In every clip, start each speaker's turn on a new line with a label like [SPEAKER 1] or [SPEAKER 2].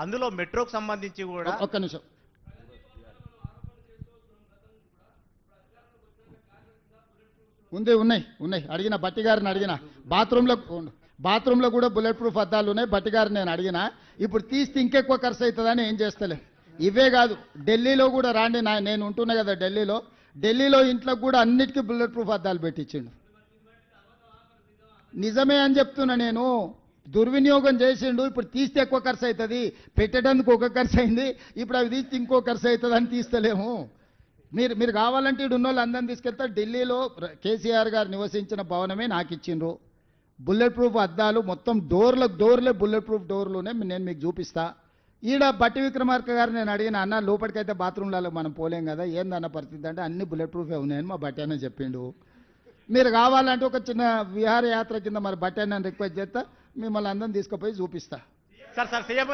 [SPEAKER 1] అందులో మెట్రోకు సంబంధించి కూడా
[SPEAKER 2] ఒక్క నిమిషం. ఉన్నాయి అడిగిన బట్టి గారిని అడిగిన బాత్రూంలో కూడా బుల్లెట్ ప్రూఫ్ అద్దాలు ఉన్నాయి. బట్టి గారిని నేను అడిగిన. ఇప్పుడు తీస్తే ఇంకెక్కువ ఖర్చు అవుతుందని ఏం చేస్తలే. ఇవే కాదు, ఢిల్లీలో కూడా రాండి, నేను ఉంటున్నా కదా ఢిల్లీలో ఇంట్లో కూడా అన్నిటికీ బుల్లెట్ ప్రూఫ్ అద్దాలు పెట్టించిండు. నిజమే అని చెప్తున్నా నేను. దుర్వినియోగం చేసిండు. ఇప్పుడు తీస్తే ఎక్కువ ఖర్చు అవుతుంది, పెట్టడానికి ఒక ఖర్చు అయింది, ఇప్పుడు అవి తీస్తే ఇంకో ఖర్చు అవుతుంది అని తీస్తలేము. మీరు కావాలంటే ఇటు ఉన్న వాళ్ళు అందరిని తీసుకెళ్తా. ఢిల్లీలో కేసీఆర్ గారు నివసించిన భవనమే నాకు ఇచ్చిండ్రు. బుల్లెట్ ప్రూఫ్ అద్దాలు మొత్తం డోర్లే బుల్లెట్ ప్రూఫ్ డోర్లునే నేను మీకు చూపిస్తా. ఈడ బట్టి విక్రమార్క గారు నేను అడిగిన, అన్న లోపలికైతే బాత్రూంలలో మనం పోలేం కదా, ఏందన్న పరిస్థితి అంటే అన్ని బుల్లెట్ ప్రూఫే ఉన్నాయని మా బట్టి అన్న చెప్పిండు. మీరు కావాలంటే ఒక చిన్న విహారయాత్ర కింద మరి బట్టి అన్న రిక్వెస్ట్ చేస్తా, మిమ్మల్ని అందరిని తీసుకుపోయి చూపిస్తా.
[SPEAKER 1] సార్ సీఎం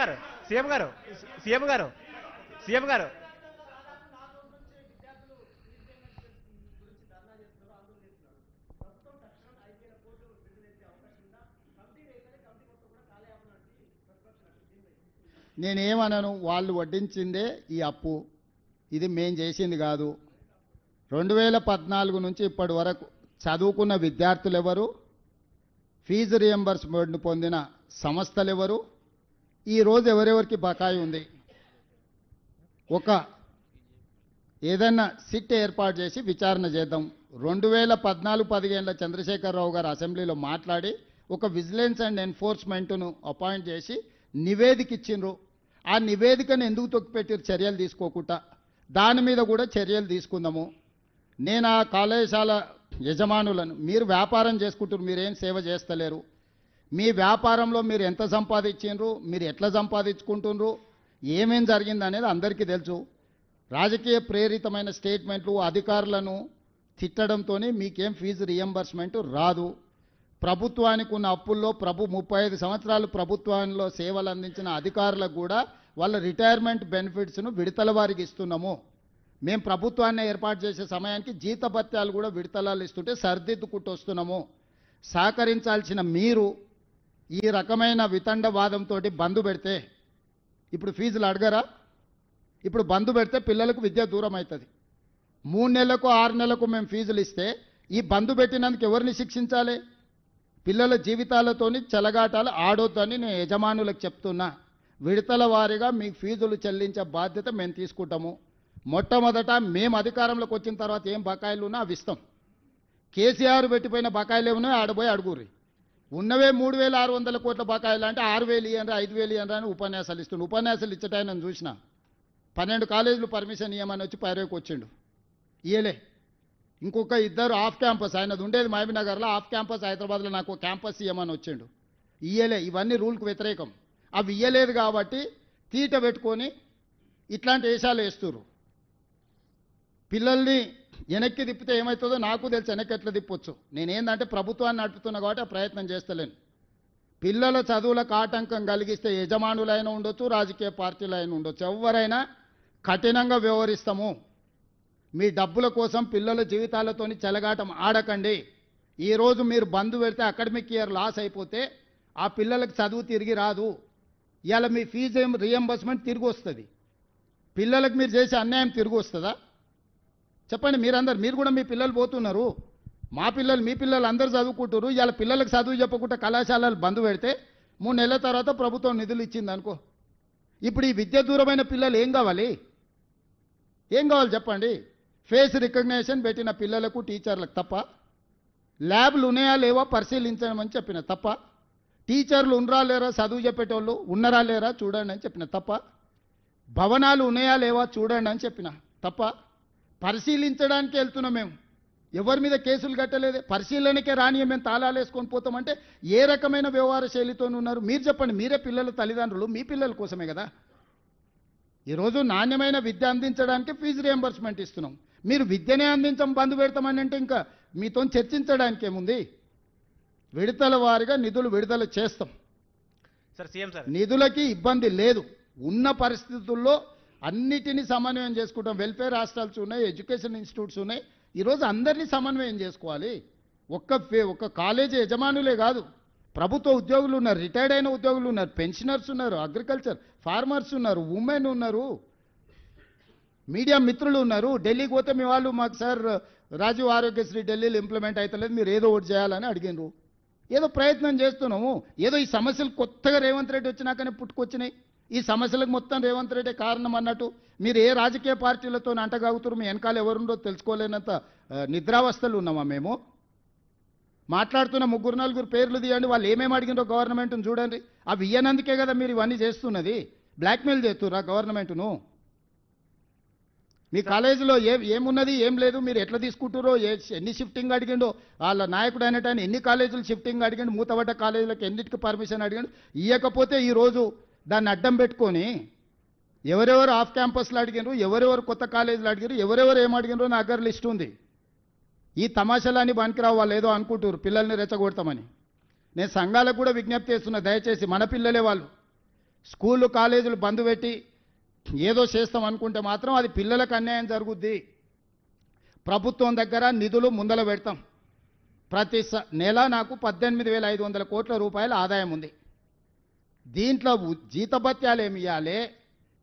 [SPEAKER 1] గారు
[SPEAKER 2] నేనేమన్నాను, వాళ్ళు వడ్డించిందే ఈ అప్పు, ఇది మేం చేసింది కాదు. 2014 నుంచి ఇప్పటి వరకు చదువుకున్న విద్యార్థులు ఎవరు, ఫీజు రియంబర్స్మెంట్ పొందిన సంస్థలు ఎవరు, ఈరోజు ఎవరెవరికి బకాయి ఉంది, ఏదైనా సిట్ ఏర్పాటు చేసి విచారణ చేద్దాం. 2014-15 చంద్రశేఖరరావు గారు అసెంబ్లీలో మాట్లాడి ఒక విజిలెన్స్ అండ్ ఎన్ఫోర్స్మెంట్ను అపాయింట్ చేసి నివేదిక ఇచ్చిండ్రు. ఆ నివేదికను ఎందుకు తొక్కిపెట్టారు చర్యలు తీసుకోకుండా, దాని మీద కూడా చర్యలు తీసుకుందాము. నేను ఆ కళాశాల యజమానులను, మీరు వ్యాపారం చేసుకుంటారు, మీరేం సేవ చేస్తలేరు. మీ వ్యాపారంలో మీరు ఎంత సంపాదించిండ్రు, మీరు ఎట్లా సంపాదించుకుంటుండ్రు, ఏమేం జరిగింది అనేది అందరికీ తెలుసు. రాజకీయ ప్రేరితమైన స్టేట్మెంట్లు అధికారులను తిట్టడంతో మీకేం ఫీజు రియంబర్స్మెంట్ రాదు. ప్రభుత్వానికి ఉన్న అప్పుల్లో 35 సంవత్సరాలు ప్రభుత్వంలో సేవలు అందించిన అధికారులకు కూడా వాళ్ళ రిటైర్మెంట్ బెనిఫిట్స్ను విడతల వారికి ఇస్తున్నాము. మేము ప్రభుత్వాన్ని ఏర్పాటు చేసే సమయానికి జీతభత్యాలు కూడా విడతలాలు ఇస్తుంటే సరిదిద్దుకుంటూ వస్తున్నాము. సహకరించాల్సిన మీరు ఈ రకమైన వితండవాదంతో బంద్ పెడితే, ఇప్పుడు ఫీజులు అడగరా? ఇప్పుడు బంద్ పెడితే పిల్లలకు విద్య దూరం అవుతుంది. 3 నెలలకు 6 నెలలకు మేము ఫీజులు ఇస్తే ఈ బంద్ పెట్టినందుకు ఎవరిని శిక్షించాలి? పిల్లల జీవితాలతోని చెలగాటాలు ఆడొద్దని నేను యజమానులకు చెప్తున్నా. విడతల వారీగా మీకు ఫీజులు చెల్లించే బాధ్యత మేము తీసుకుంటాము. మొట్టమొదట మేము అధికారంలోకి వచ్చిన తర్వాత ఏం బకాయిలు ఉన్నా అవి ఇస్తాం. కేసీఆర్ పెట్టిపోయిన బకాయిలు ఏమన్నా ఆడబోయి అడుగుర్రి. ఉన్నవే 3,600 కోట్ల బకాయిలు అంటే 6,000 ఇయ్యండి 5,000 ఇయ్యండి అని ఉపన్యాసాలు ఇస్తుండు. ఉపన్యాసాలు ఇచ్చటాయని చూసిన 12 కాలేజీలు పర్మిషన్ ఇవ్వమని వచ్చి పైరేకి వచ్చిండు, ఇయ్యలే. ఇంకొక 2 ఆఫ్ క్యాంపస్, ఆయనది ఉండేది మహబూబ్నగర్లో, ఆఫ్ క్యాంపస్ హైదరాబాద్లో నాకు క్యాంపస్ ఇవ్వమని వచ్చిండు, ఇయ్యలే. ఇవన్నీ రూల్కి వ్యతిరేకం. అవి ఇయ్యలేదు కాబట్టి తీట పెట్టుకొని ఇట్లాంటి వేషాలు వేస్తున్నారు. పిల్లల్ని వెనక్కి తిప్పితే ఏమవుతుందో నాకు తెలుసు, వెనక్కి ఎట్లా తిప్పొచ్చు. నేనేందంటే ప్రభుత్వాన్ని నడుపుతున్నా కాబట్టి ఆ ప్రయత్నం చేస్తలేను. పిల్లల చదువులకు ఆటంకం కలిగిస్తే యజమానులైనా ఉండొచ్చు, రాజకీయ పార్టీలైనా ఉండొచ్చు, ఎవరైనా కఠినంగా వ్యవహరిస్తాము. మీ డబ్బుల కోసం పిల్లల జీవితాలతోని చెలగాటం ఆడకండి. ఈరోజు మీరు బంద్ పెడితే అకాడమిక్ ఇయర్ లాస్ అయిపోతే ఆ పిల్లలకు చదువు తిరిగి రాదు. ఇవాళ మీ ఫీజు రియంబర్స్మెంట్ తిరిగి వస్తుంది. పిల్లలకు మీరు చేసే అన్యాయం తిరిగి వస్తుందా? చెప్పండి. మీరు కూడా మీ పిల్లలు పోతున్నారు, మా పిల్లలు మీ పిల్లలు అందరూ చదువుకుంటారు. ఇవాళ పిల్లలకు చదువు చెప్పకుండా కళాశాలలు బంద్ పెడితే 3 నెలల తర్వాత ప్రభుత్వం నిధులు ఇచ్చింది అనుకో. ఇప్పుడు ఈ విద్య దూరమైన పిల్లలు ఏం కావాలి చెప్పండి? ఫేస్ రికగ్నేషన్ పెట్టిన పిల్లలకు టీచర్లకు తప్ప, ల్యాబ్లు ఉన్నాయా లేవా పరిశీలించమని చెప్పిన తప్ప, టీచర్లు ఉన్నరా లేరా చదువు చెప్పేటోళ్ళు ఉన్నరా లేరా చూడండి అని చెప్పిన తప్ప, భవనాలు ఉన్నాయా లేవా చూడండి అని చెప్పిన తప్ప, పరిశీలించడానికి వెళ్తున్నాం మేము. ఎవరి మీద కేసులు కట్టలేదే, పరిశీలనకే రాని మేము తాళాలు వేసుకొని పోతామంటే ఏ రకమైన వ్యవహార శైలితో ఉన్నారు మీరు చెప్పండి? మీరే పిల్లల తల్లిదండ్రులు, మీ పిల్లల కోసమే కదా. ఈరోజు నాణ్యమైన విద్య అందించడానికి ఫీజు రియంబర్స్మెంట్ ఇస్తున్నాం. మీరు విద్యనే అందించం బంద్ పెడతామని అంటే ఇంకా మీతో చర్చించడానికి ఏముంది? విడతల వారీగా నిధులు విడుదల చేస్తాం. నిధులకి ఇబ్బంది లేదు. ఉన్న పరిస్థితుల్లో అన్నిటినీ సమన్వయం చేసుకుంటాం. వెల్ఫేర్ హాస్టల్స్ ఉన్నాయి, ఎడ్యుకేషన్ ఇన్స్టిట్యూట్స్ ఉన్నాయి. ఈరోజు అందరినీ సమన్వయం చేసుకోవాలి. ఒక్క కాలేజీ యజమానులే కాదు, ప్రభుత్వ ఉద్యోగులు ఉన్నారు, రిటైర్డ్ అయిన ఉద్యోగులు ఉన్నారు, పెన్షనర్స్ ఉన్నారు, అగ్రికల్చర్ ఫార్మర్స్ ఉన్నారు, ఉమెన్ ఉన్నారు, మీడియా మిత్రులు ఉన్నారు. ఢిల్లీకి పోతే మీ వాళ్ళు మాకు సార్ రాజీవ్ ఆరోగ్యశ్రీ ఢిల్లీలో ఇంప్లిమెంట్ అవుతలేదు, మీరు ఏదో ఒకటి చేయాలని అడిగినారు. ఏదో ప్రయత్నం చేస్తున్నాము. ఏదో ఈ సమస్యలు కొత్తగా రేవంత్ రెడ్డి వచ్చినాకనే పుట్టుకొచ్చినాయి. ఈ సమస్యలకు మొత్తం రేవంత్ రెడ్డి కారణం అన్నట్టు మీరు ఏ రాజకీయ పార్టీలతో అంటగాగుతారు, మీ వెనకాల ఎవరుండో తెలుసుకోలేనంత నిద్రావస్థలు ఉన్నామా మేము? మాట్లాడుతున్న 3-4 పేర్లు తీయండి, వాళ్ళు ఏమేమి అడిగినారో గవర్నమెంట్ను చూడండి. అవి ఇయ్యనందుకే కదా మీరు ఇవన్నీ చేస్తున్నది. బ్లాక్మెయిల్ చేస్తుర్రా గవర్నమెంట్ను? మీ కాలేజీలో ఏమున్నది ఏం లేదు, మీరు ఎట్లా తీసుకుంటారో, ఎన్ని షిఫ్టింగ్ అడిగిండో వాళ్ళ నాయకుడు అనేట ఎన్ని కాలేజీలు షిఫ్టింగ్ అడిగిండు, మూతబడ్డ కాలేజీలకు ఎన్నిటికి పర్మిషన్ అడిగిండు. ఇవ్వకపోతే ఈరోజు దాన్ని అడ్డం పెట్టుకొని ఎవరెవరు ఆఫ్ క్యాంపస్లు అడిగినారు, ఎవరెవరు కొత్త కాలేజీలు అడిగారు, ఎవరెవరు ఏం అడిగినారో నా దగ్గర లిస్ట్ ఉంది. ఈ తమాషాలన్నీ పనికిరావు, వాళ్ళు ఏదో అనుకుంటారు పిల్లల్ని రెచ్చగొడతామని. నేను సంఘాలకు కూడా విజ్ఞప్తి చేస్తున్నా, దయచేసి మన పిల్లలే వాళ్ళు స్కూళ్ళు కాలేజీలు బంద్ పెట్టి ఏదో చేస్తాం అనుకుంటే మాత్రం అది పిల్లలకు అన్యాయం జరుగుద్ది. ప్రభుత్వం దగ్గర నిధులు ముందల పెడతాం. ప్రతి నెల నాకు 18,500 కోట్ల రూపాయల ఆదాయం ఉంది. దీంట్లో జీతభత్యాలు ఏమి ఇవ్వాలి,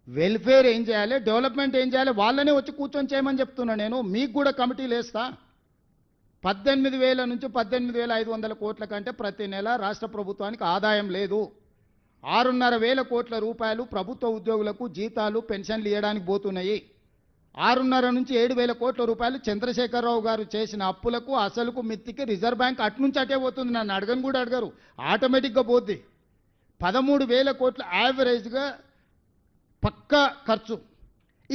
[SPEAKER 2] వెల్ఫేర్ ఏం చేయాలి, డెవలప్మెంట్ ఏం చేయాలి, వాళ్ళనే వచ్చి కూర్చొని చేయమని చెప్తున్నా. నేను మీకు కూడా కమిటీలు వేస్తా. 18,000 నుంచి 18,500 కోట్ల కంటే ప్రతి నెల రాష్ట్ర ప్రభుత్వానికి ఆదాయం లేదు. 6,500 కోట్ల రూపాయలు ప్రభుత్వ ఉద్యోగులకు జీతాలు పెన్షన్లు ఇవ్వడానికి పోతున్నాయి. 6,500 నుంచి 7,000 కోట్ల రూపాయలు చంద్రశేఖరరావు గారు చేసిన అప్పులకు అసలుకు మిత్తికి రిజర్వ్ బ్యాంక్ అట్నుంచి అటే పోతుంది. నన్ను అడగని కూడా అడగరు, ఆటోమేటిక్గా పోద్ది. 13,000 కోట్ల యావరేజ్గా పక్కా ఖర్చు.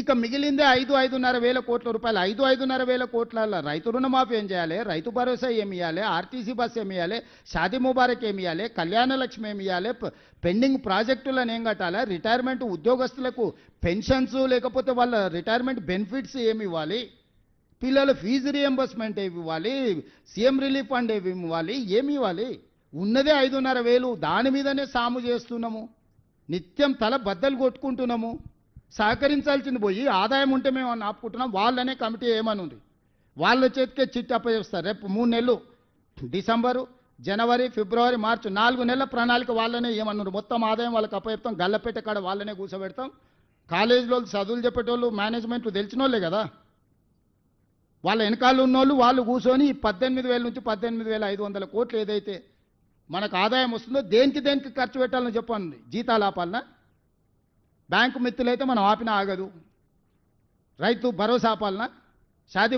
[SPEAKER 2] ఇక మిగిలిందే 5,500 కోట్ల రూపాయలు. 5,500 కోట్ల రైతు రుణమాఫీ ఏం చేయాలి, రైతు భరోసా ఏమి ఇవ్వాలి, ఆర్టీసీ బస్ ఏమి ఇవ్వాలి, షాదీ ముబారక్ ఏమి ఇవ్వాలి, కళ్యాణ లక్ష్మి ఏమి ఇవ్వాలి, పెండింగ్ ప్రాజెక్టులను ఏం కట్టాలి, రిటైర్మెంట్ ఉద్యోగస్తులకు పెన్షన్స్ లేకపోతే వాళ్ళ రిటైర్మెంట్ బెనిఫిట్స్ ఏమి ఇవ్వాలి, పిల్లల ఫీజు రియంబర్స్మెంట్ ఏమి ఇవ్వాలి, సీఎం రిలీఫ్ ఫండ్ ఏమి ఇవ్వాలి, ఏమి ఇవ్వాలి? ఉన్నదే 5,500. దాని మీదనే సాము చేస్తున్నాము, నిత్యం తల బద్దలు కొట్టుకుంటున్నాము. సహకరించాల్సింది పోయి ఆదాయం ఉంటే మేము ఆపుకుంటున్నాం. వాళ్ళనే కమిటీ ఏమనుంది, వాళ్ళ చేతికే చిట్టి అప్పచెప్తారు. రేపు 3 నెలలు, డిసెంబరు, జనవరి, ఫిబ్రవరి, మార్చి 4 నెలల ప్రణాళిక వాళ్ళనే ఏమన్నారు. మొత్తం ఆదాయం వాళ్ళకి అప్పచెప్తాం. గల్లపెట్ట కాడ వాళ్ళనే కూర్చోబెడతాం. కాలేజీలో చదువులు చెప్పేటోళ్ళు మేనేజ్మెంట్ తెలిసిన వాళ్ళే కదా, వాళ్ళ వెనకాల ఉన్నోళ్ళు వాళ్ళు కూర్చొని 18,000 నుంచి 18,500 కోట్లు ఏదైతే మనకు ఆదాయం వస్తుందో దేనికి ఖర్చు పెట్టాలని చెప్పండి. జీతాలు ఆపాలనా? బ్యాంకు మిత్తులైతే మనం ఆపినా ఆగదు. రైతు భరోసా ఆపాలనా? షాదీ